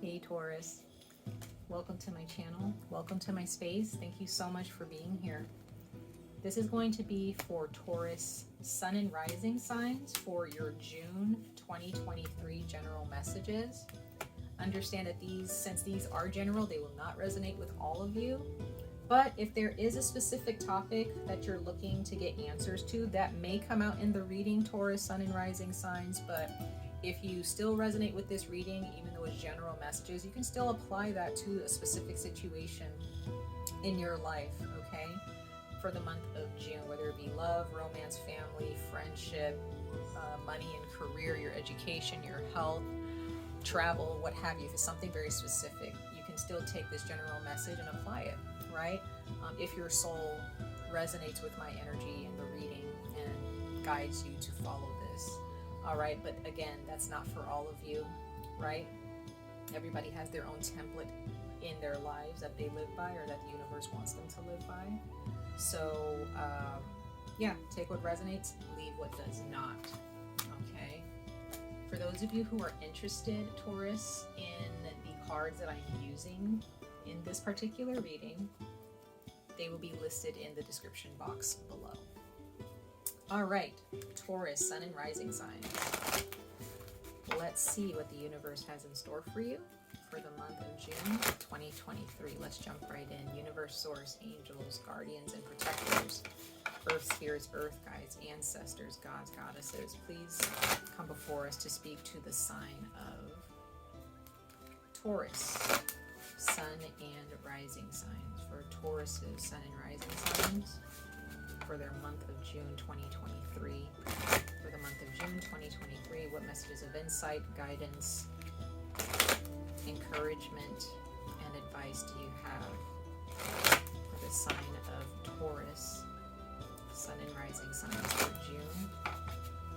Hey Taurus, welcome to my channel, welcome to my space. Thank you so much for being here. This is going to be for Taurus Sun and Rising signs for your June 2023 general messages. Understand that since these are general, they will not resonate with all of you. But if there is a specific topic that you're looking to get answers to, that may come out in the reading, Taurus Sun and Rising signs. But if you still resonate with this reading, even though it's general messages, you can still apply that to a specific situation in your life, okay? For the month of June, whether it be love, romance, family, friendship, money and career, your education, your health, travel, what have you. If it's something very specific, you can still take this general message and apply it, right? If your soul resonates with my energy in the reading and guides you to follow this. All right, but again, that's not for all of you, right? Everybody has their own template in their lives that they live by, or that the universe wants them to live by. So, yeah, take what resonates, leave what does not, okay? For those of you who are interested, Taurus, in the cards that I'm using in this particular reading, they will be listed in the description box below. All right, Taurus, Sun and Rising signs. Let's see what the universe has in store for you for the month of June 2023. Let's jump right in. Universe, source, angels, guardians, and protectors, earth spirits, earth guides, ancestors, gods, goddesses, please come before us to speak to the sign of Taurus, Sun and Rising signs. For Taurus's Sun and Rising signs for their month of June 2023. For the month of June 2023, what messages of insight, guidance, encouragement, and advice do you have for the sign of Taurus, Sun and Rising signs for June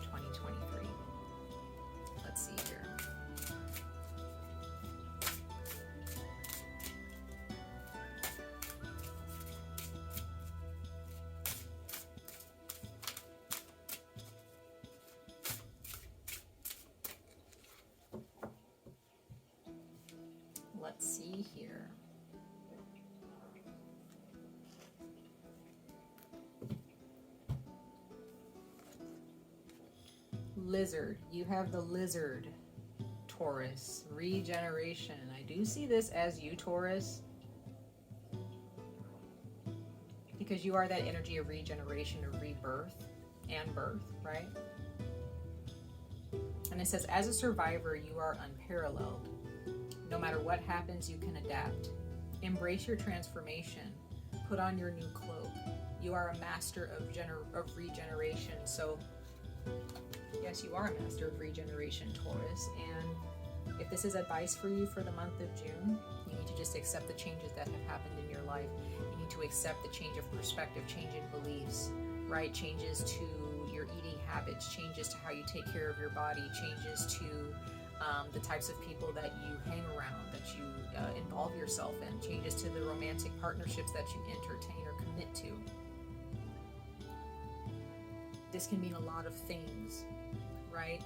2023? Let's see here. Let's see here. Lizard. You have the lizard, Taurus. Regeneration. I do see this as you, Taurus, because you are that energy of regeneration, of rebirth and birth, right? And it says, as a survivor, you are unparalleled. No matter what happens, you can adapt. Embrace your transformation. Put on your new cloak. You are a master of regeneration. So, yes, you are a master of regeneration, Taurus. And if this is advice for you for the month of June, you need to just accept the changes that have happened in your life. You need to accept the change of perspective, change in beliefs, right? Changes to your eating habits, changes to how you take care of your body, changes to the types of people that you hang around, that you involve yourself in, changes to the romantic partnerships that you entertain or commit to. This can mean a lot of things, right?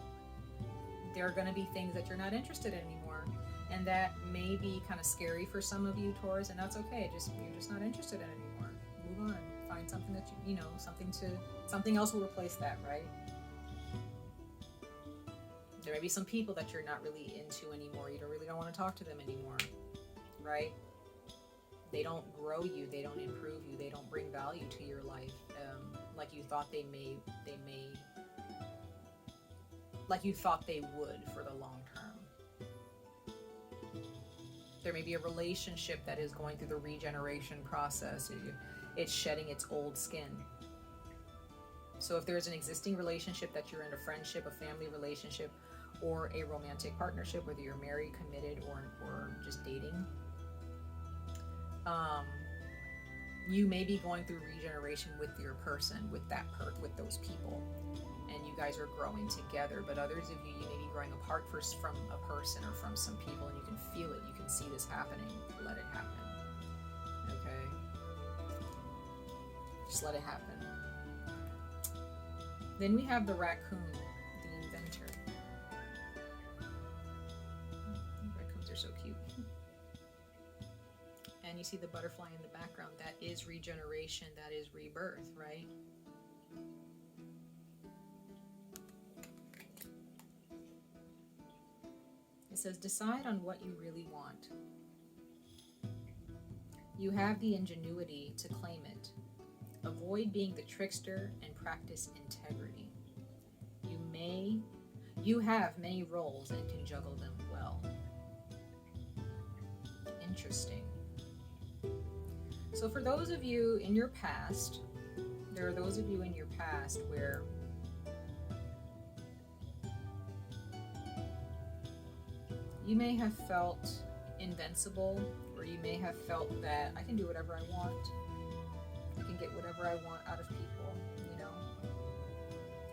There are going to be things that you're not interested in anymore, and that may be kind of scary for some of you, Taurus, and that's okay. You're just not interested in it anymore. Move on. Find something that you know, something else will replace that, right? There may be some people that you're not really into anymore. You don't want to talk to them anymore, right? They don't grow you. They don't improve you. They don't bring value to your life like you thought they would for the long term. There may be a relationship that is going through the regeneration process. It's shedding its old skin. So if there's an existing relationship that you're in, a friendship, a family relationship, or a romantic partnership, whether you're married, committed, or just dating, you may be going through regeneration with your person, with those people, and you guys are growing together. But others of you may be growing apart first from a person or from some people, and you can feel it. You can see this happening. Let it happen. Okay? Just let it happen. Then we have the raccoon, the inventor. Raccoons are so cute. And you see the butterfly in the background. That is regeneration. That is rebirth, right? It says, decide on what you really want. You have the ingenuity to claim it. Avoid being the trickster and practice integrity. You have many roles and can juggle them well. Interesting. So for those of you in your past, there are those of you in your past where you may have felt invincible, or you may have felt that I can do whatever I want. I can get whatever I want out of people, you know.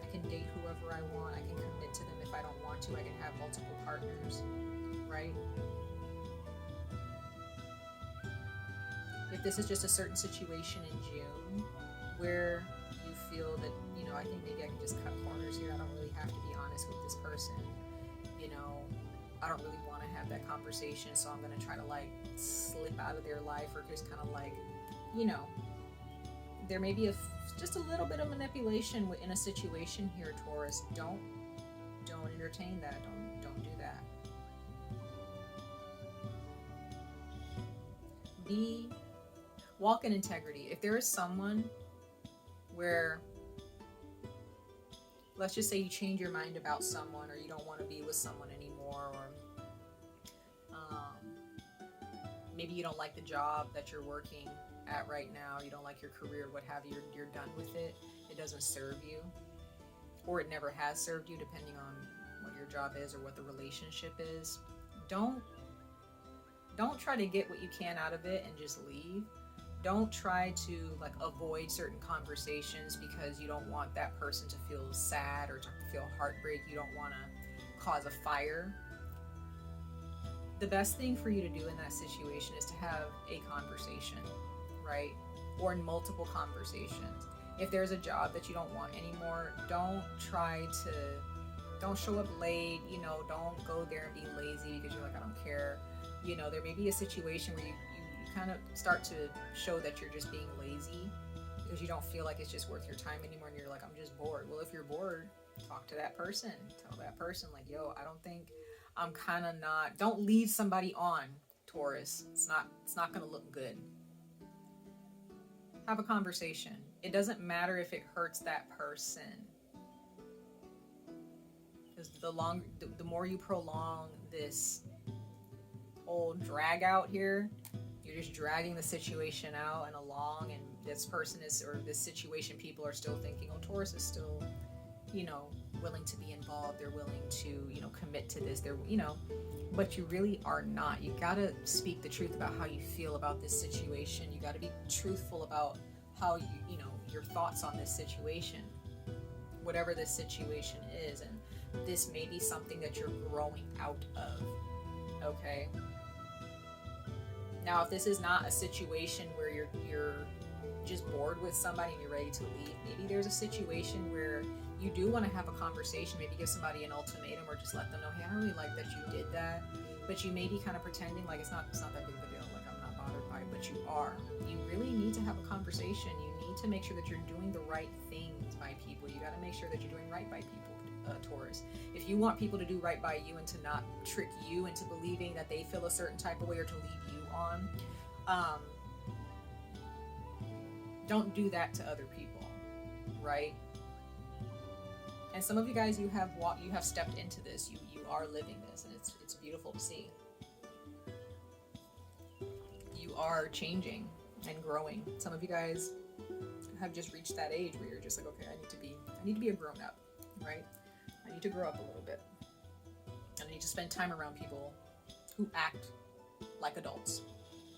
I can date whoever I want. I can commit to them if I don't want to. I can have multiple partners, right? If this is just a certain situation in June where you feel that, you know, I think maybe I can just cut corners here. I don't really have to be honest with this person. You know, I don't really want to have that conversation, so I'm going to try to like slip out of their life, or just kind of like, you know, there may be just a little bit of manipulation in a situation here, Taurus. Don't entertain that. Don't do that. Walk in integrity. If there is someone where, let's just say you change your mind about someone, or you don't want to be with someone anymore, or maybe you don't like the job that you're working at right now, you don't like your career, what have you, you're done with it, it doesn't serve you, or it never has served you, depending on what your job is or what the relationship is. Don't try to get what you can out of it and just leave. Don't try to like avoid certain conversations because you don't want that person to feel sad or to feel heartbreak. You don't want to cause a fire. The best thing for you to do in that situation is to have a conversation, right? Or in multiple conversations. If there's a job that you don't want anymore, don't show up late, you know, don't go there and be lazy because you're like, I don't care. You know, there may be a situation where you kind of start to show that you're just being lazy because you don't feel like it's just worth your time anymore, and you're like, I'm just bored. Well, if you're bored, talk to that person. Tell that person like, yo, I don't think I'm kind of not. Don't lead somebody on, Taurus. It's not going to look good. Have a conversation. It doesn't matter if it hurts that person. Because the more you prolong this whole drag out here, you're just dragging the situation out and along, and this person is, or this situation, people are still thinking, oh, Taurus is still, you know, willing to be involved. They're willing to, you know, commit to this. They're, you know, but you really are not. You got to speak the truth about how you feel about this situation. You got to be truthful about how you know, your thoughts on this situation, whatever this situation is. And this may be something that you're growing out of. Okay. Now, if this is not a situation where you're just bored with somebody and you're ready to leave, maybe there's a situation where you do want to have a conversation, maybe give somebody an ultimatum, or just let them know, hey, I don't really like that you did that, but you may be kind of pretending like it's not that big of a deal, like I'm not bothered by it, but you are. You really need to have a conversation. You need to make sure that you're doing the right things by people. You got to make sure that you're doing right by people, Taurus. If you want people to do right by you and to not trick you into believing that they feel a certain type of way or to lead you on, don't do that to other people, right? And some of you guys, you have stepped into this. You are living this, and it's beautiful to see. You are changing and growing. Some of you guys have just reached that age where you're just like, okay, I need to be a grown up, right? I need to grow up a little bit. I need to spend time around people who act like adults,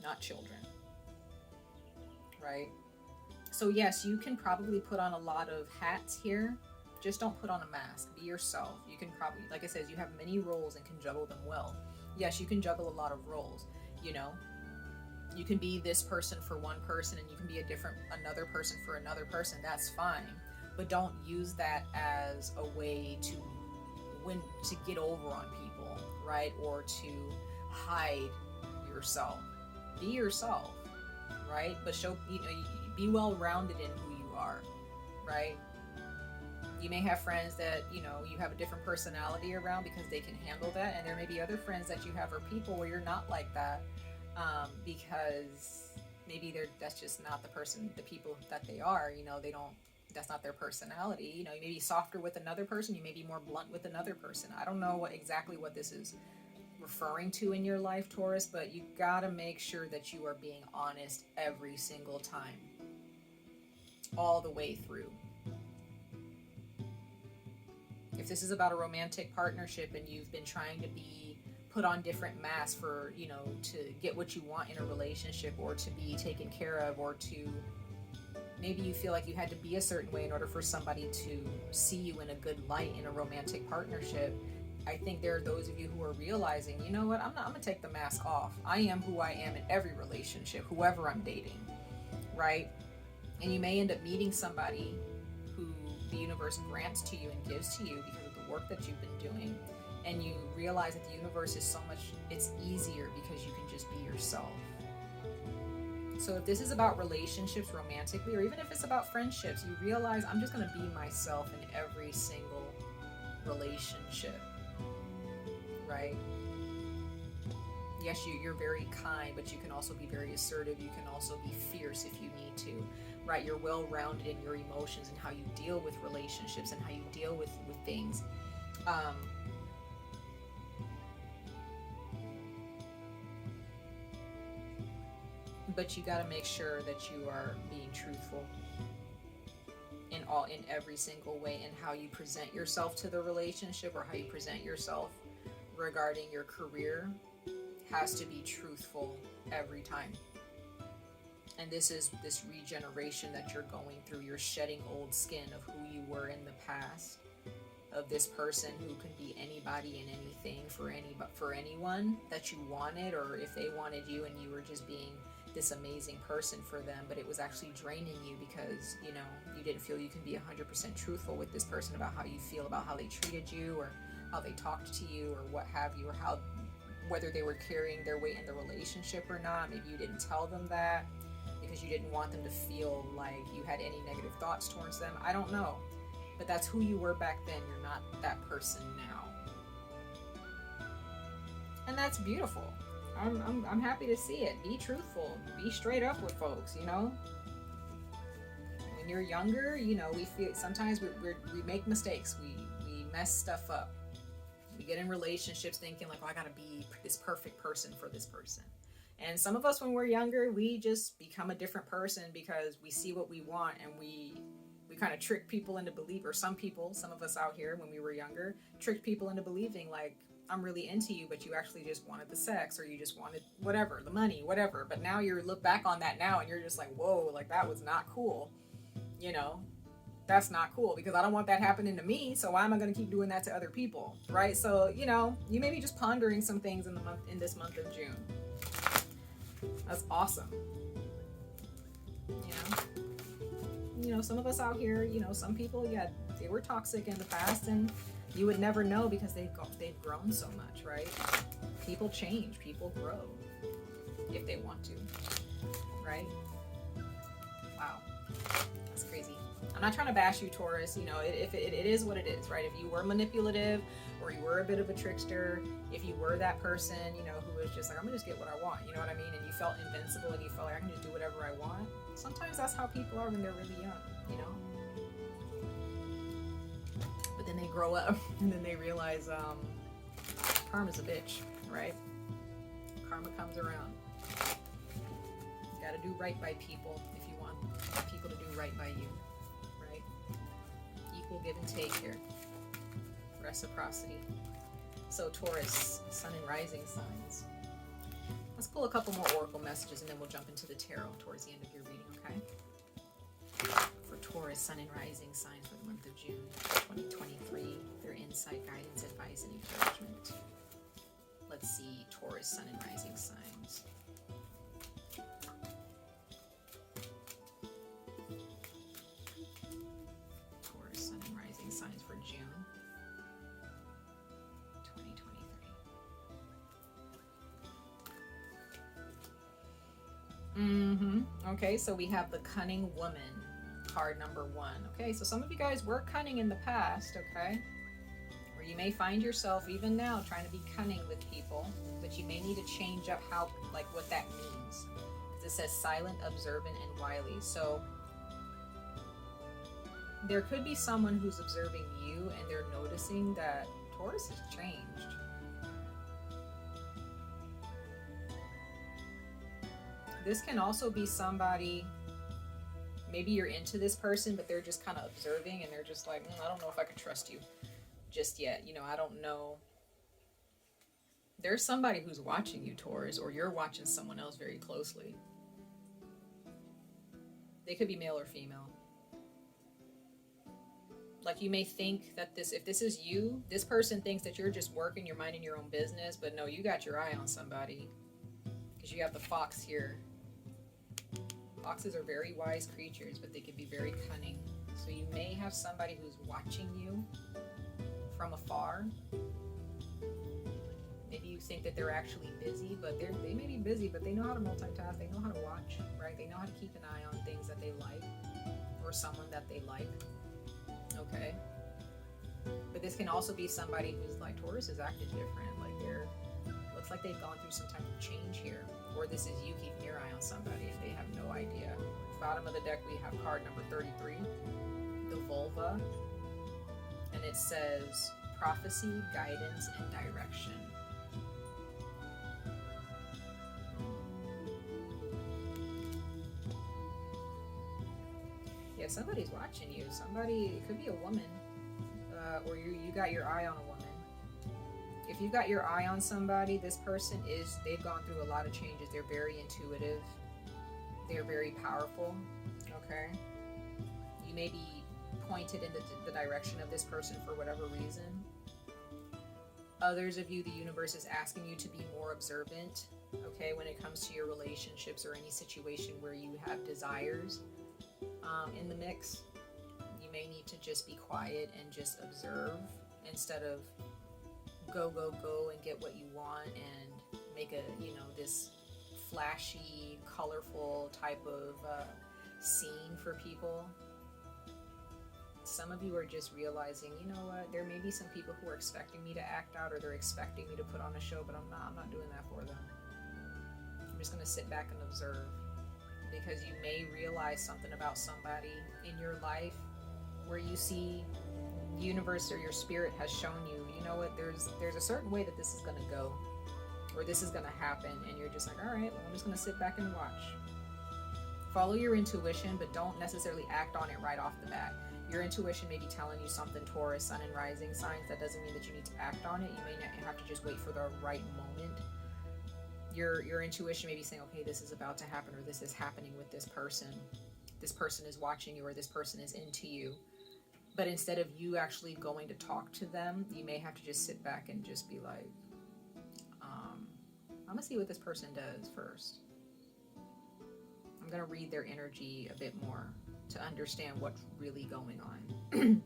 not children, right? So yes, you can probably put on a lot of hats here. Just don't put on a mask. Be yourself. You can probably, like I said, you have many roles and can juggle them well. Yes, you can juggle a lot of roles. You know, you can be this person for one person, and you can be another person for another person. That's fine. But don't use that as a way to get over on people, right? Or to hide yourself. be yourself, right? But show, be well-rounded in who you are, right? You may have friends that, you have a different personality around because they can handle that. And there may be other friends that you have or people where you're not like that, because maybe that's just not the people that they are, that's not their personality. You may be softer with another person. You may be more blunt with another person. I don't know exactly what this is referring to in your life, Taurus, but you gotta make sure that you are being honest every single time, all the way through. If this is about a romantic partnership and you've been trying to be put on different masks for, to get what you want in a relationship, or to be taken care of, or to, maybe you feel like you had to be a certain way in order for somebody to see you in a good light in a romantic partnership, I think there are those of you who are realizing, you know what, I'm gonna take the mask off. I am who I am in every relationship, whoever I'm dating, right? And you may end up meeting somebody who the universe grants to you and gives to you because of the work that you've been doing. And you realize that the universe is it's easier because you can just be yourself. So if this is about relationships romantically, or even if it's about friendships, you realize I'm just going to be myself in every single relationship, right? Yes, you're very kind, but you can also be very assertive. You can also be fierce if you need to, right? You're well-rounded in your emotions and how you deal with relationships and how you deal with things. But you got to make sure that you are being truthful in every single way, in how you present yourself to the relationship, or how you present yourself regarding your career has to be truthful every time. And this is this regeneration that you're going through. You're shedding old skin of who you were in the past, of this person who can be anybody and anything for anyone that you wanted, or if they wanted you and you were just being this amazing person for them, but it was actually draining you because you didn't feel you can be 100% truthful with this person about how you feel about how they treated you, or how they talked to you, or what have you, or whether they were carrying their weight in the relationship or not. Maybe you didn't tell them that because you didn't want them to feel like you had any negative thoughts towards them. I don't know, but that's who you were back then. You're not that person now, and that's beautiful. I'm happy to see it. Be truthful. Be straight up with folks, When you're younger, we feel sometimes we make mistakes. We mess stuff up. We get in relationships thinking like, I gotta be this perfect person for this person. And some of us, when we're younger, we just become a different person because we see what we want, and we kind of trick people into believing, or some of us out here when we were younger, tricked people into believing like, I'm really into you, but you actually just wanted the sex, or you just wanted whatever, the money, whatever. But now you look back on that now and you're just like, whoa, like that was not cool. That's not cool, because I don't want that happening to me. So why am I going to keep doing that to other people? Right. So, you may be just pondering some things in this month of June. That's awesome. Some of us out here, some people, they were toxic in the past, and you would never know because they've grown so much, right? People change, people grow if they want to, right? Wow, that's crazy. I'm not trying to bash you, Taurus. If it is what it is, right? If you were manipulative, or you were a bit of a trickster, if you were that person, who was just like, I'm gonna just get what I want, you know what I mean? And you felt invincible, and you felt like I can just do whatever I want. Sometimes that's how people are when they're really young, But then they grow up and then they realize karma's a bitch, right? Karma comes around. You gotta do right by people if you want people to do right by you, right? Equal give and take here. Reciprocity. So Taurus, sun and rising signs. Let's pull a couple more oracle messages and then we'll jump into the tarot towards the end of your reading, okay? For Taurus, sun and rising signs for the month of June 2023, their insight, guidance, advice, and encouragement. Let's see, Taurus, sun and rising signs. Taurus, sun and rising signs for June 2023. Okay, so we have the Cunning Woman, card number 1. Okay, so some of you guys were cunning in the past, okay? Or you may find yourself even now trying to be cunning with people, but you may need to change up how, like, what that means. Because it says silent, observant, and wily. So there could be someone who's observing you and they're noticing that Taurus has changed. This can also be somebody, maybe you're into this person, but they're just kind of observing and they're just like, I don't know if I can trust you just yet. You know, I don't know. There's somebody who's watching you, Taurus, or you're watching someone else very closely. They could be male or female. Like, you may think that if this is you, this person thinks that you're just working, you're minding your own business, but no, you got your eye on somebody. Because you have the fox here. Foxes are very wise creatures, but they can be very cunning. So you may have somebody who's watching you from afar. Maybe you think that they're actually busy, but they may be busy, but they know how to multitask. They know how to watch, right? They know how to keep an eye on things that they like or someone that they like. Okay. But this can also be somebody who's like, Taurus is acting different. Like looks like they've gone through some type of change here. Or this is you keeping your eye on somebody and they have no idea. Bottom of the deck, we have card number 33, the vulva. And it says prophecy, guidance, and direction. Yeah, somebody's watching you. Somebody, it could be a woman, or you got your eye on a woman. If you got your eye on somebody, this person they've gone through a lot of changes. They're very intuitive. They're very powerful, okay? You may be pointed in the direction of this person for whatever reason. Others of you, the universe is asking you to be more observant, okay, when it comes to your relationships or any situation where you have desires in the mix. You may need to just be quiet and just observe instead of go and get what you want and make this flashy, colorful type of scene for people. Some of you are just realizing, you know what, there may be some people who are expecting me to act out, or they're expecting me to put on a show, but I'm not doing that for them. I'm just going to sit back and observe, because you may realize something about somebody in your life where you see the universe or your spirit has shown you, you know what, there's a certain way that this is going to go, or this is going to happen, and you're just like, all right, well, I'm just going to sit back and watch. Follow your intuition, but don't necessarily act on it right off the bat. Your intuition may be telling you something, Taurus, Sun and Rising signs. That doesn't mean that you need to act on it. You may not have to just wait for the right moment. Your intuition may be saying, okay, this is about to happen, or this is happening with this person. This person is watching you, or this person is into you. But instead of you actually going to talk to them, you may have to just sit back and just be like, I'm gonna see what this person does first. I'm gonna read their energy a bit more to understand what's really going on. And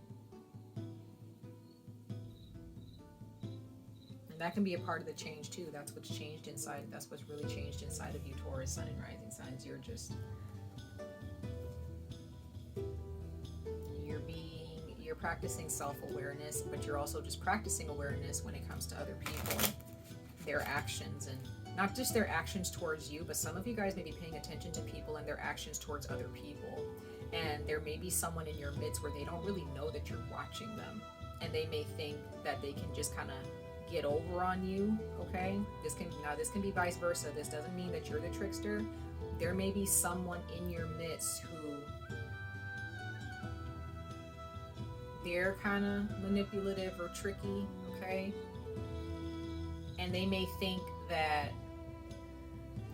that can be a part of the change too. That's what's changed inside. That's what's really changed inside of you, Taurus, Sun and Rising signs. You're practicing self-awareness, but you're also just practicing awareness when it comes to other people, their actions, and not just their actions towards you, but some of you guys may be paying attention to people and their actions towards other people. And there may be someone in your midst where they don't really know that you're watching them, and they may think that they can just kind of get over on you, okay? This can be vice versa. This doesn't mean that you're the trickster. There may be someone in your midst who they're kind of manipulative or tricky, okay? And they may think that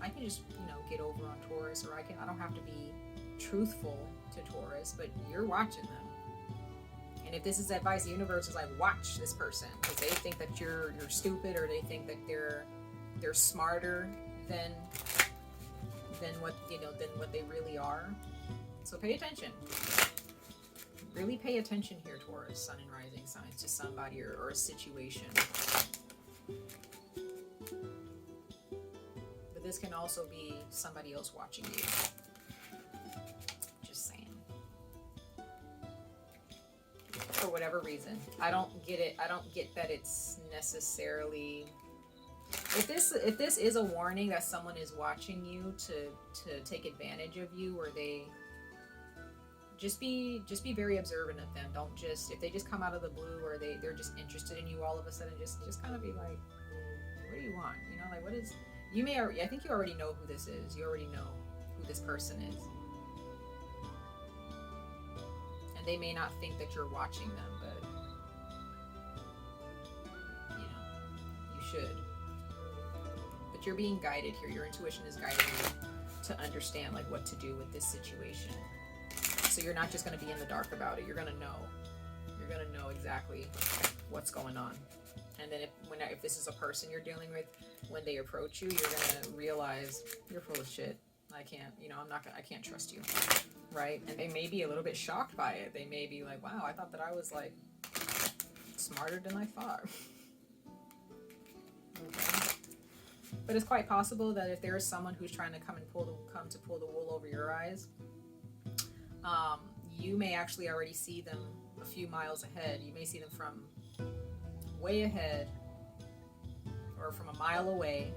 I can just, get over on Taurus, or I don't have to be truthful to Taurus, but you're watching them. And if this is advice, the universe is like, watch this person, because they think that you're stupid, or they think that they're smarter than what they really are. So pay attention. Really pay attention here, Taurus, Sun and Rising signs, to somebody or a situation. But this can also be somebody else watching you. for whatever reason. I don't get it. I don't get that it's necessarily, if this is a warning that someone is watching you to take advantage of you, or they just be very observant of them. Don't just, if they just come out of the blue, or they're just interested in you all of a sudden, just kind of be like, what do you want? You know, like, what is, you may already, I think you already know who this is. You already know who this person is. And they may not think that you're watching them, but you know, you should. But you're being guided here. Your intuition is guiding you to understand like what to do with this situation. So you're not just going to be in the dark about it. You're going to know. You're going to know exactly what's going on. And then if this is a person you're dealing with, when they approach you, you're going to realize you're full of shit. I can't, you know, I can't trust you. Right? And they may be a little bit shocked by it. They may be like, wow, I thought that I was like smarter than I thought. Okay. But it's quite possible that if there is someone who's trying to come to pull the wool over your eyes, you may actually already see them a few miles ahead. You may see them from way ahead or from a mile away,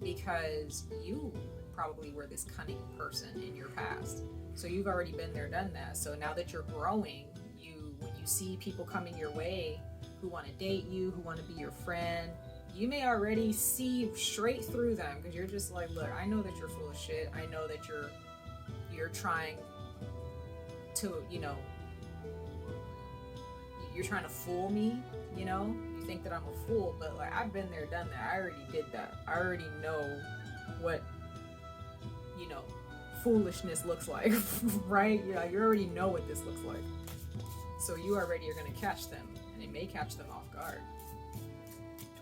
because you probably were this cunning person in your past. So you've already been there, done that. So now that you're growing, when you see people coming your way who want to date you, who want to be your friend, you may already see straight through them, because you're just like, look, I know that you're full of shit. I know that you're trying to, you know, you're trying to fool me, you know? You think that I'm a fool, but like, I've been there, done that. I already did that. I already know what, you know, foolishness looks like, right? Yeah, you already know what this looks like. So you already are going to catch them, and it may catch them off guard.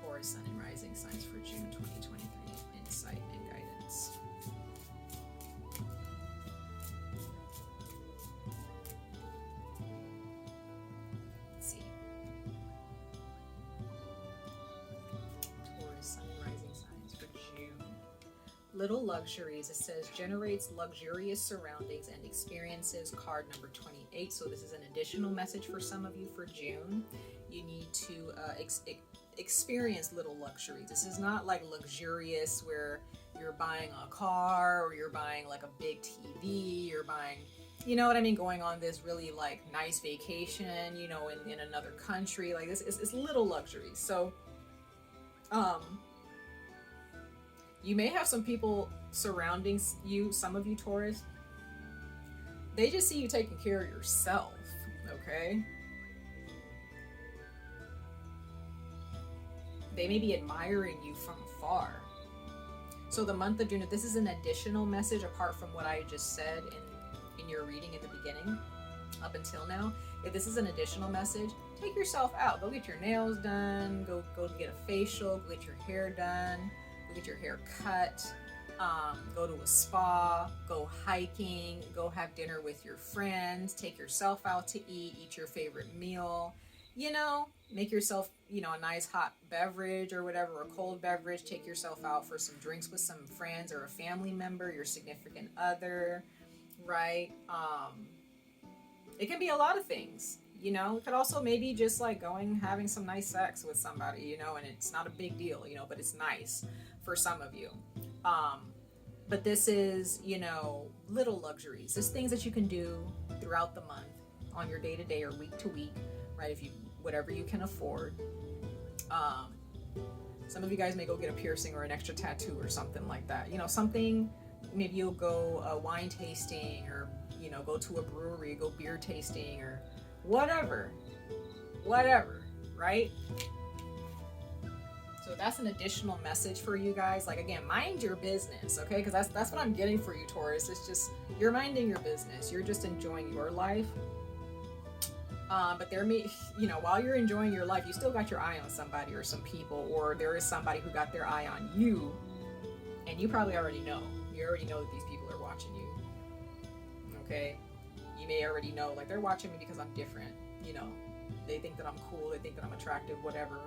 Taurus, Sun and Rising signs for June 2023. Insight and guidance. Let's see. Taurus, Sun and Rising signs for June. Little luxuries. It says generates luxurious surroundings and experiences. Card number 28. So this is an additional message for some of you for June. You need to experience little luxuries. This is not like luxurious where you're buying a car, or you're buying like a big TV, you're buying, you know what I mean, going on this really like nice vacation, you know, in another country. Like this is little luxuries. So you may have some people surrounding you, some of you Taurus, they just see you taking care of yourself, okay? They may be admiring you from afar. So the month of June, if this is an additional message apart from what I just said in your reading at the beginning, up until now, if this is an additional message, take yourself out. Go get your nails done, go get a facial, go get your hair done, go get your hair cut, go to a spa, go hiking, go have dinner with your friends, take yourself out to eat your favorite meal, you know, make yourself, you know, a nice hot beverage or whatever, or a cold beverage. Take yourself out for some drinks with some friends or a family member, your significant other, right? It can be a lot of things, you know. It could also maybe just like having some nice sex with somebody, you know, and it's not a big deal, you know, but it's nice for some of you. But this is, you know, little luxuries. It's things that you can do throughout the month, on your day-to-day or week-to-week, right? If you, whatever you can afford. Some of you guys may go get a piercing or an extra tattoo or something like that. You know, something, maybe you'll go wine tasting, or, you know, go to a brewery, go beer tasting, or whatever, right? So that's an additional message for you guys. Like, again, mind your business, okay? Because that's what I'm getting for you, Taurus. It's just, you're minding your business. You're just enjoying your life. But there may, you know, while you're enjoying your life, you still got your eye on somebody or some people, or there is somebody who got their eye on you, and you probably already know. You already know that these people are watching you, okay? You may already know, like, they're watching me because I'm different, you know? They think that I'm cool, they think that I'm attractive, whatever,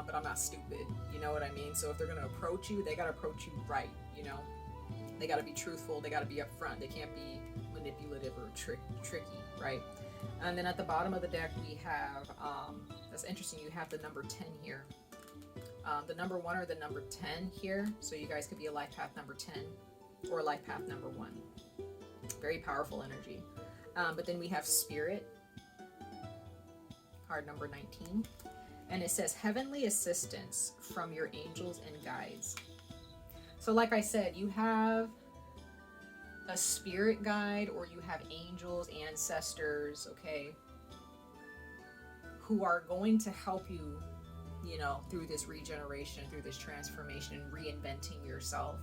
but I'm not stupid, you know what I mean? So if they're gonna approach you, they gotta approach you right, you know? They gotta be truthful, they gotta be upfront, they can't be manipulative or tricky, right? And then at the bottom of the deck, we have, that's interesting, you have the number 10 here. The number 1 or the number 10 here. So you guys could be a life path number 10 or life path number 1. Very powerful energy. But then we have Spirit, card number 19. And it says, heavenly assistance from your angels and guides. So like I said, you have a spirit guide, or you have angels, ancestors, okay, who are going to help you, you know, through this regeneration, through this transformation, and reinventing yourself,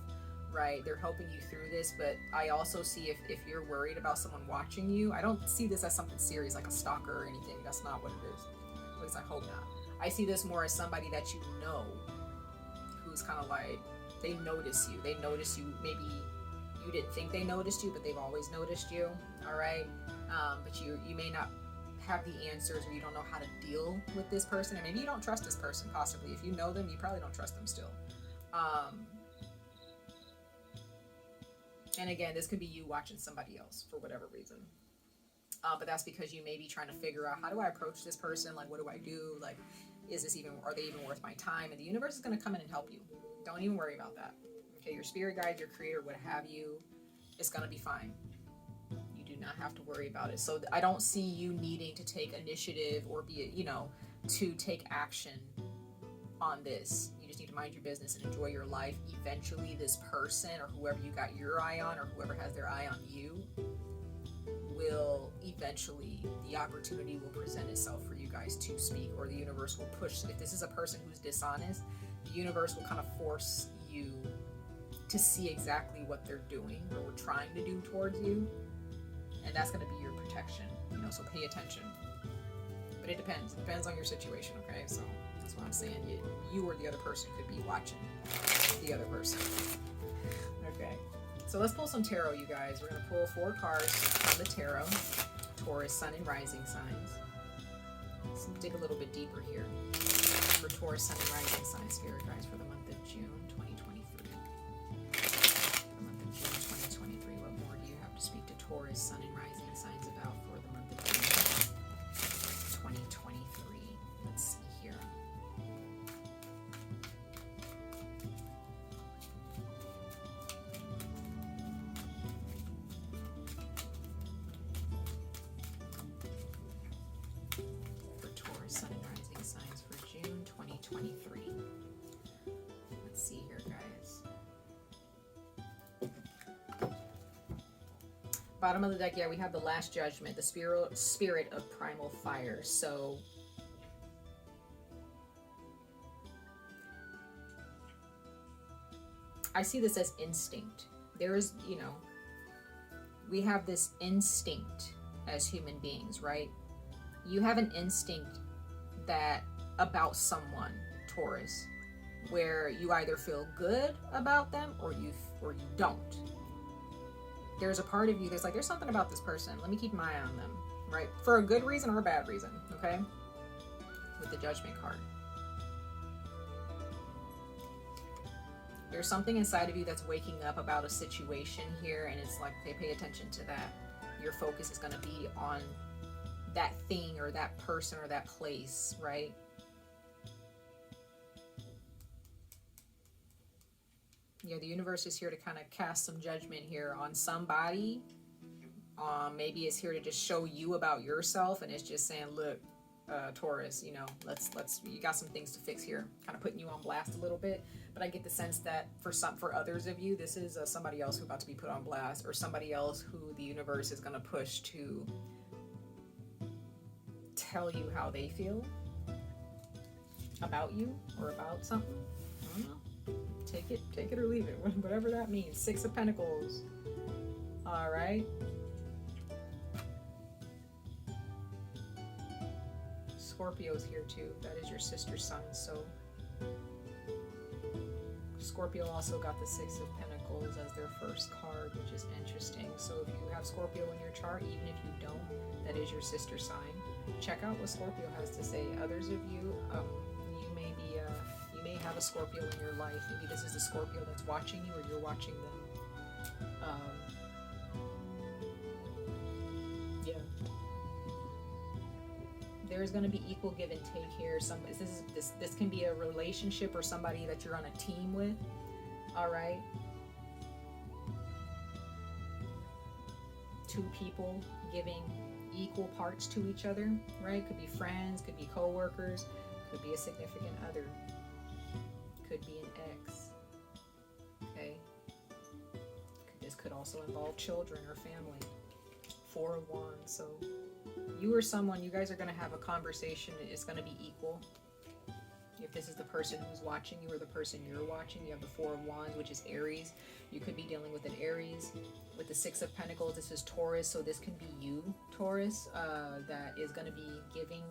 right? They're helping you through this. But I also see if you're worried about someone watching you, I don't see this as something serious like a stalker or anything. That's not what it is. At least I hope not. I see this more as somebody that you know, who's kind of like, they notice you. They notice you. Maybe you didn't think they noticed you, but they've always noticed you. All right. But you may not have the answers, or you don't know how to deal with this person, and maybe you don't trust this person. Possibly, if you know them, you probably don't trust them still. And again, this could be you watching somebody else for whatever reason. But that's because you may be trying to figure out, how do I approach this person? Like, what do I do? Like, are they even worth my time? And the universe is going to come in and help you. Don't even worry about that. Okay, your spirit guide, your creator, what have you, it's going to be fine. You do not have to worry about it. So I don't see you needing to take initiative or be, you know, to take action on this. You just need to mind your business and enjoy your life. Eventually, this person, or whoever you got your eye on, or whoever has their eye on you, will eventually, the opportunity will present itself for you guys to speak, or the universe will push. If this is a person who's dishonest, the universe will kind of force you to see exactly what they're doing or trying to do towards you, and that's going to be your protection, you know. So pay attention. But it depends on your situation. Okay, so that's what I'm saying. You or the other person could be watching the other person. Okay, so let's pull some tarot, you guys. We're going to pull 4 cards from the tarot. Taurus, Sun, and Rising signs. Let's dig a little bit deeper here. For Taurus, Sun, and Rising signs, spirit guides for the month of June 2023. For the month of June 2023, what more do you have to speak to Taurus, Sun, and Rising signs about for the month of June 2023? Let's see here. For Taurus, Sun, and Rising signs for June 2023. Let's see here, guys. Bottom of the deck, yeah, we have the Last Judgment, the spirit of primal fire. So I see this as instinct. There is, you know, we have this instinct as human beings, right? You have an instinct that about someone, Taurus, where you either feel good about them or you don't. There's a part of you that's like, there's something about this person. Let me keep my eye on them, right? For a good reason or a bad reason, okay? With the Judgment card. There's something inside of you that's waking up about a situation here, and it's like, okay, pay attention to that. Your focus is going to be on that thing or that person or that place, right? Yeah, the universe is here to kind of cast some judgment here on somebody. Maybe it's here to just show you about yourself, and it's just saying, look, Taurus, you know, you got some things to fix here. Kind of putting you on blast a little bit. But I get the sense that for others of you, this is somebody else who's about to be put on blast, or somebody else who the universe is going to push to tell you how they feel about you or about something. I don't know. Take it or leave it, whatever that means. 6 of Pentacles. All right. Scorpio's here too. That is your sister sun. So Scorpio also got the 6 of Pentacles as their first card, which is interesting. So if you have Scorpio in your chart, even if you don't, that is your sister sign. Check out what Scorpio has to say. Others of you, you may have a Scorpio in your life. Maybe this is the Scorpio that's watching you, or you're watching them. there's going to be equal give and take here. This can be a relationship or somebody that you're on a team with. All right. Two people giving equal parts to each other, right? Could be friends, could be co-workers, could be a significant other, could be an ex. Okay. This could also involve children or family. 4 of Wands. So you or someone, you guys are going to have a conversation. It's going to be equal. If this is the person who's watching you or the person you're watching, you have the 4 of Wands, which is Aries. You could be dealing with an Aries. With the 6 of Pentacles, this is Taurus. So this can be you, Taurus, that is going to be giving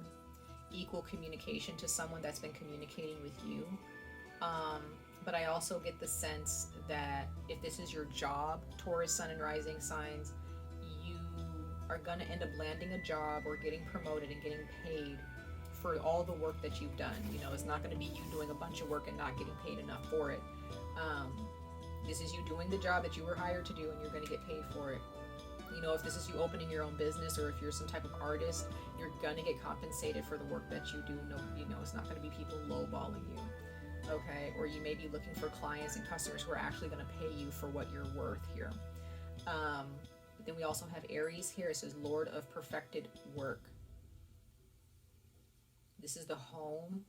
equal communication to someone that's been communicating with you. But I also get the sense that if this is your job, Taurus, Sun and Rising signs, you are going to end up landing a job or getting promoted and getting paid for all the work that you've done. You know, it's not going to be you doing a bunch of work and not getting paid enough for it. This is you doing the job that you were hired to do, and you're going to get paid for it. You know, if this is you opening your own business, or if you're some type of artist, you're going to get compensated for the work that you do. No, you know, it's not going to be people lowballing you. Okay, or you may be looking for clients and customers who are actually going to pay you for what you're worth here. But then we also have Aries here. It says Lord of Perfected Work. This is the home.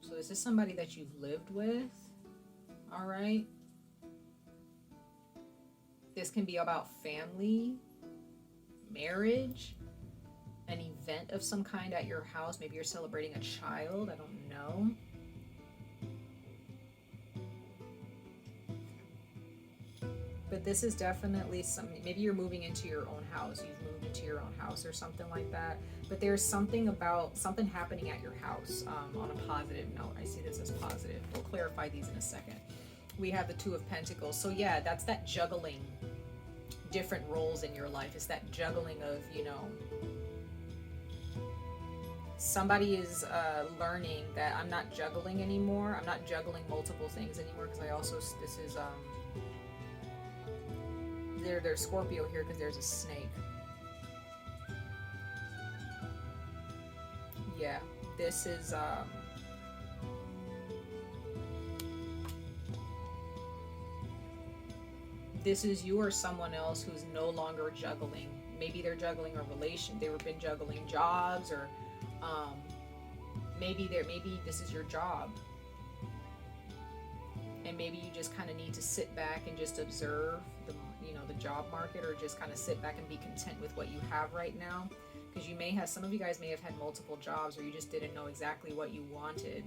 So this is somebody that you've lived with. All right. This can be about family, marriage, an event of some kind at your house. Maybe you're celebrating a child. I don't know. But this is definitely something. Maybe you're moving into your own house. You've moved into your own house or something like that. But there's something about something happening at your house on a positive note. I see this as positive. We'll clarify these in a second. We have the 2 of Pentacles. So yeah, that's that juggling different roles in your life. It's that juggling of, you know, somebody is learning that I'm not juggling anymore. I'm not juggling multiple things anymore, because I also, this is there's Scorpio here because there's a snake. Yeah, this is this is you or someone else who's no longer juggling. Maybe they're juggling a relation. They've been juggling jobs, or maybe this is your job, and maybe you just kind of need to sit back and just observe the, you know, the job market, or just kind of sit back and be content with what you have right now. Because you may have, some of you guys may have had multiple jobs, or you just didn't know exactly what you wanted.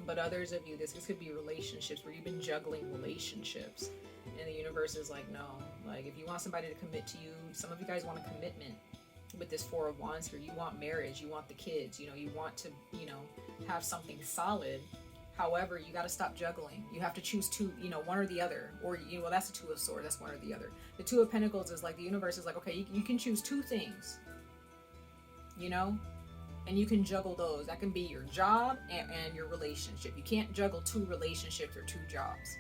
But others of you, this could be relationships where you've been juggling relationships, and the universe is like, no, like if you want somebody to commit to you, some of you guys want a commitment with this 4 of Wands here. You want marriage, you want the kids, you know, you want to, you know, have something solid. However, you got to stop juggling. You have to choose two, you know, one or the other. Or, you know, well, that's the 2 of Swords, that's one or the other. The 2 of Pentacles is like, the universe is like, okay, you can choose 2 things, you know, and you can juggle those. That can be your job and your relationship. You can't juggle 2 relationships or 2 jobs,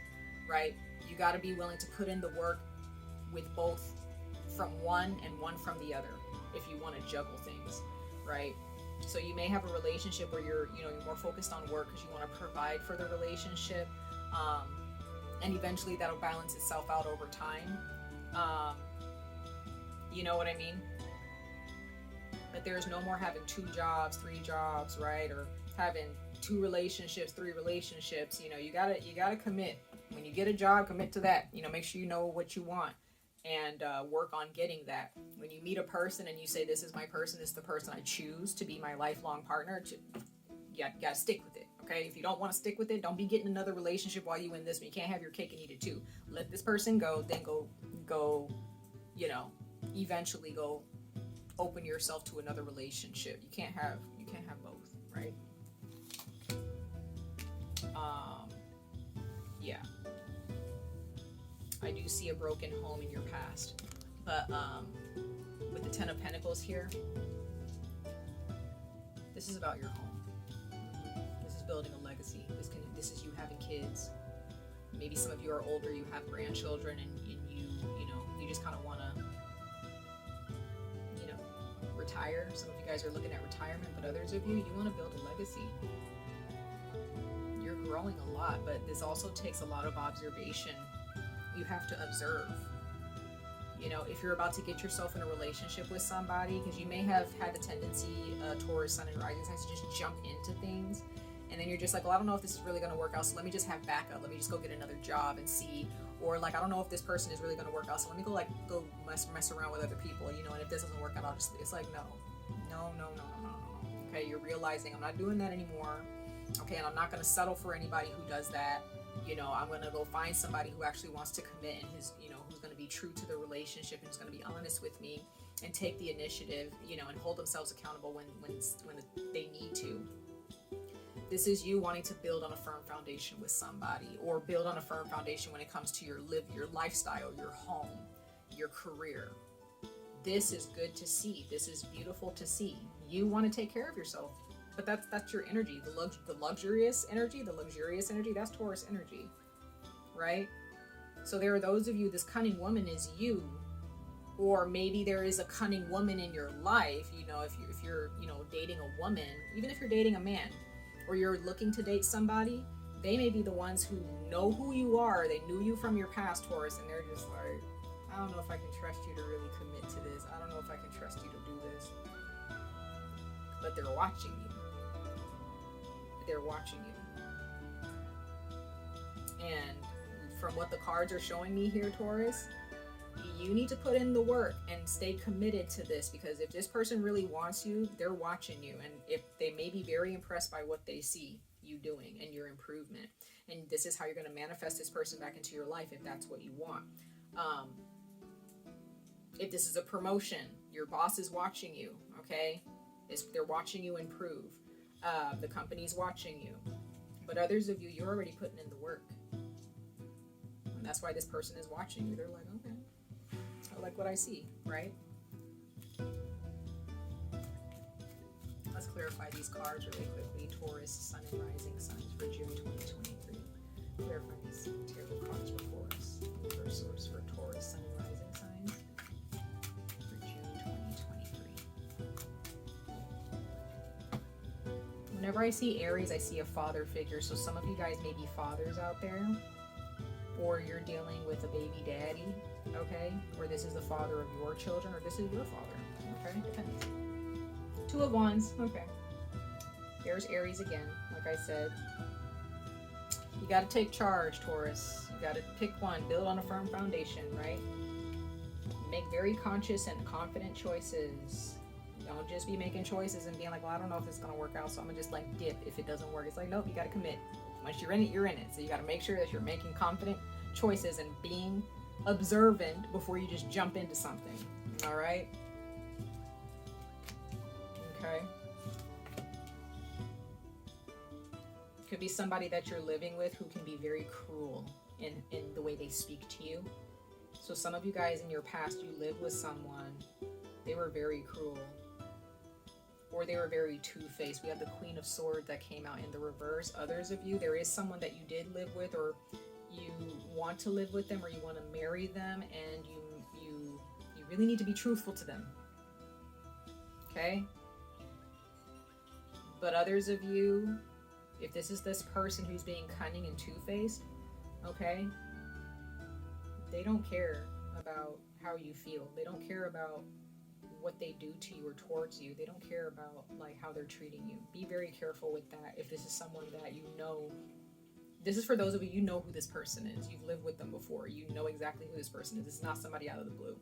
right? You got to be willing to put in the work with both, from one and one from the other, if you want to juggle things, right? So you may have a relationship where you're more focused on work because you want to provide for the relationship, and eventually that'll balance itself out over time. You know what I mean? But there's no more having 2 jobs, 3 jobs, right? Or having 2 relationships, 3 relationships. You know, you gotta commit. When you get a job, commit to that. You know, make sure you know what you want, and work on getting that. When you meet a person and you say, this is my person, this is the person I choose to be my lifelong partner, you gotta stick with it, okay? If you don't want to stick with it, don't be getting another relationship while you in this one. You can't have your cake and eat it too. Let this person go, then go, you know, eventually go open yourself to another relationship. You can't have both, right? Yeah. I do see a broken home in your past, but with the 10 of Pentacles here, this is about your home. This is building a legacy. This is you having kids. Maybe some of you are older, you have grandchildren, and you just kind of want to, retire retire. Some of you guys are looking at retirement, but others of you, you want to build a legacy. You're growing a lot, but this also takes a lot of observation. You have to observe. You know, if you're about to get yourself in a relationship with somebody, because you may have had the tendency, Taurus, Sun, and Rising signs, to just jump into things. And then you're just like, well, I don't know if this is really going to work out, so let me just have backup. Let me just go get another job and see. Or like, I don't know if this person is really going to work out, so let me go mess around with other people, you know, and if this doesn't work out, I'll just, it's like, no. Okay, you're realizing I'm not doing that anymore. Okay, and I'm not going to settle for anybody who does that. You know, I'm going to go find somebody who actually wants to commit and who's, you know, who's going to be true to the relationship and who's going to be honest with me and take the initiative, you know, and hold themselves accountable when they need to. This is you wanting to build on a firm foundation with somebody, or build on a firm foundation when it comes to your lifestyle, your home, your career. This is good to see. This is beautiful to see. You want to take care of yourself, but that's your energy. The luxurious energy, that's Taurus energy, right? So there are those of you, this cunning woman is you, or maybe there is a cunning woman in your life. You know, if you're you know, dating a woman, even if you're dating a man, or you're looking to date somebody, they may be the ones who know who you are. They knew you from your past, Taurus, and they're just like, I don't know if I can trust you to really commit to this. I don't know if I can trust you to do this. But they're watching you. They're watching you. And from what the cards are showing me here, Taurus, you need to put in the work and stay committed to this, because if this person really wants you, they're watching you, and if they may be very impressed by what they see you doing and your improvement, and this is how you're going to manifest this person back into your life if that's what you want. If this is a promotion, your boss is watching you, okay? They're watching you improve. The company's watching you. But others of you, you're already putting in the work, and that's why this person is watching you. They're like, okay, I like what I see, right? Let's clarify these cards really quickly. Taurus, Sun, and Rising signs for June 2023. Clarify these tarot cards before us. First source for Taurus, Sun, and Rising signs for June 2023. Whenever I see Aries, I see a father figure. So some of you guys may be fathers out there, or you're dealing with a baby daddy, okay? Or this is the father of your children, or this is your father, okay? Depends. Two of Wands, okay. There's Aries again, like I said. You got to take charge, Taurus. You got to pick one, build on a firm foundation, right? Make very conscious and confident choices. Don't just be making choices and being like, well, I don't know if this is going to work out, so I'm going to just like dip if it doesn't work. It's like, nope, you got to commit. Once you're in it, you're in it. So you got to make sure that you're making confident choices and being observant before you just jump into something. All right? Okay. Could be somebody that you're living with who can be very cruel in the way they speak to you. So some of you guys in your past, you lived with someone, they were very cruel, or they were very two-faced. We have the Queen of Swords that came out in the reverse. Others of you, there is someone that you did live with, or you want to live with them, or you want to marry them, and you really need to be truthful to them. Okay? But others of you, if this is this person who's being cunning and two-faced, okay, they don't care about how you feel. They don't care about what they do to you or towards you. They don't care about like how they're treating you. Be very careful with that. If this is someone that you know, this is for those of you, you know who this person is. You've lived with them before. You know exactly who this person is. It's not somebody out of the blue.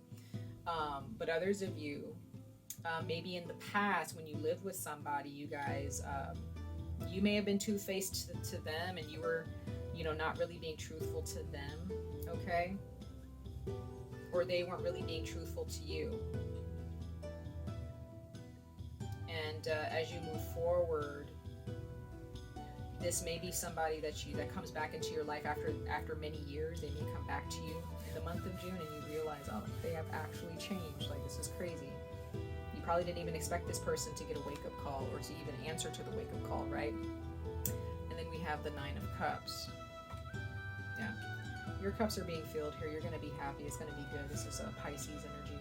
But others of you, maybe in the past when you lived with somebody, you guys, you may have been two-faced to them, and you were, you know, not really being truthful to them, okay? Or they weren't really being truthful to you. And as you move forward, this may be somebody that comes back into your life after many years. They may come back to you in the month of June, and you realize, oh, they have actually changed. Like, this is crazy. You probably didn't even expect this person to get a wake-up call or to even answer to the wake-up call, right? And then we have the Nine of Cups. Yeah. Your cups are being filled here. You're going to be happy. It's going to be good. This is a Pisces energy.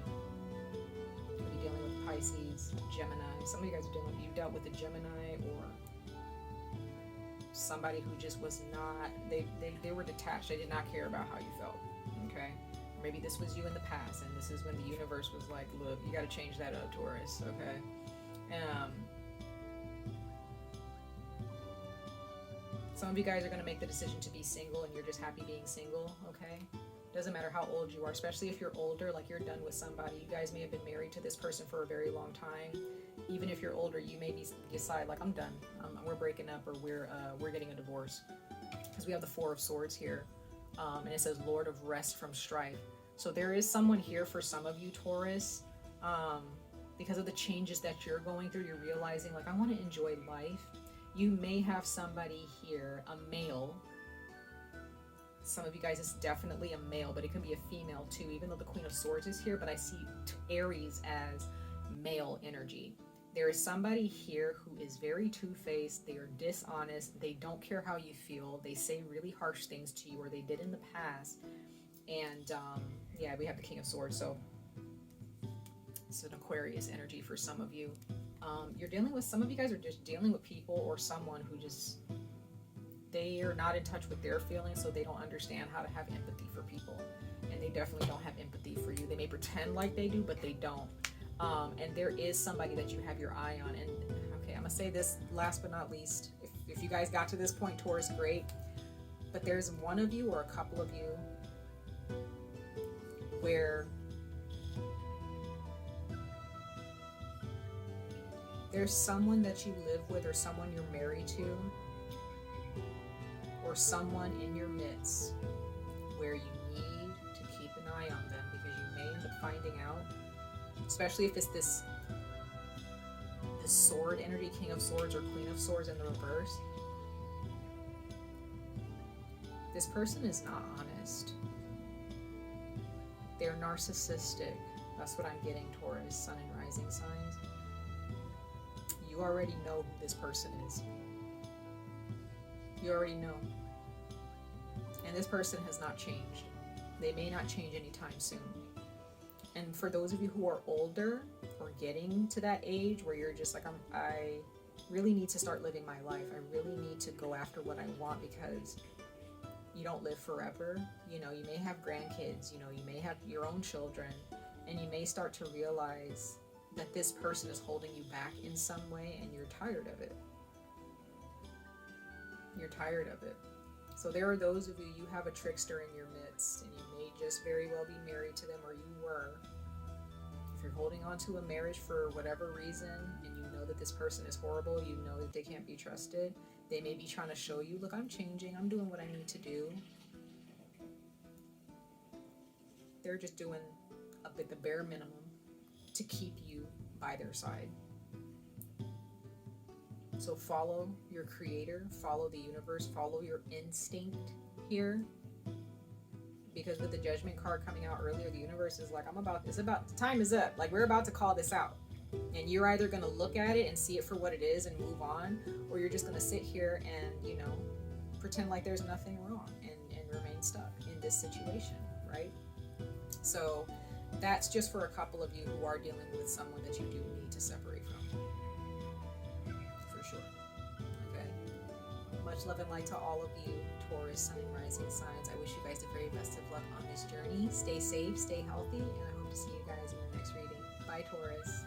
You'll be dealing with Pisces, Gemini. Some of you guys are dealing with, you dealt with a Gemini or somebody who just was not, they were detached. They did not care about how you felt, okay? Or maybe this was you in the past, and this is when the universe was like, look, you got to change that up, Taurus, okay? Some of you guys are going to make the decision to be single, and you're just happy being single, okay? Doesn't matter how old you are, especially if you're older, like you're done with somebody. You guys may have been married to this person for a very long time. Even if you're older, you may decide like, I'm done. We're breaking up, or we're getting a divorce. Because we have the Four of Swords here, and it says Lord of Rest from Strife. So there is someone here for some of you, Taurus. Because of the changes that you're going through, you're realizing like, I want to enjoy life. You may have somebody here, a male. Some of you guys, it's definitely a male, but it could be a female too, even though the Queen of Swords is here. But I see Aries as male energy. There is somebody here who is very two-faced. They are dishonest. They don't care how you feel. They say really harsh things to you, or they did in the past. And yeah, we have the King of Swords. So it's an Aquarius energy for some of you. You're dealing with, some of you guys are just dealing with people or someone who just, they are not in touch with their feelings, so they don't understand how to have empathy for people. And they definitely don't have empathy for you. They may pretend like they do, but they don't. And there is somebody that you have your eye on. And okay, I'm gonna say this last but not least. If you guys got to this point, Taurus, great. But there's one of you or a couple of you where there's someone that you live with, or someone you're married to, or someone in your midst where you need to keep an eye on them, because you may end up finding out, especially if it's this sword energy, King of Swords or Queen of Swords in the reverse. This person is not honest. They're narcissistic. That's what I'm getting, Taurus, Sun and Rising signs. You already know who this person is. You already know. And this person has not changed. They may not change anytime soon. And for those of you who are older or getting to that age where you're just like, I really need to start living my life. I really need to go after what I want, because you don't live forever. You know, you may have grandkids, you know, you may have your own children, and you may start to realize that this person is holding you back in some way, and you're tired of it. You're tired of it. So there are those of you, you have a trickster in your midst, and you may just very well be married to them, or you were. If you're holding on to a marriage for whatever reason, and you know that this person is horrible, you know that they can't be trusted, they may be trying to show you, look, I'm changing, I'm doing what I need to do. They're just doing the bare minimum to keep you by their side. So follow your creator, follow the universe, follow your instinct here. Because with the Judgment card coming out earlier, the universe is like, the time is up. Like, we're about to call this out. And you're either going to look at it and see it for what it is and move on, or you're just going to sit here and, you know, pretend like there's nothing wrong and remain stuck in this situation, right? So that's just for a couple of you who are dealing with someone that you do need to separate from. For sure. Okay. Much love and light to all of you, Taurus, Sun and Rising signs. I wish you guys the very best of luck on this journey. Stay safe, stay healthy, and I hope to see you guys in the next reading. Bye, Taurus.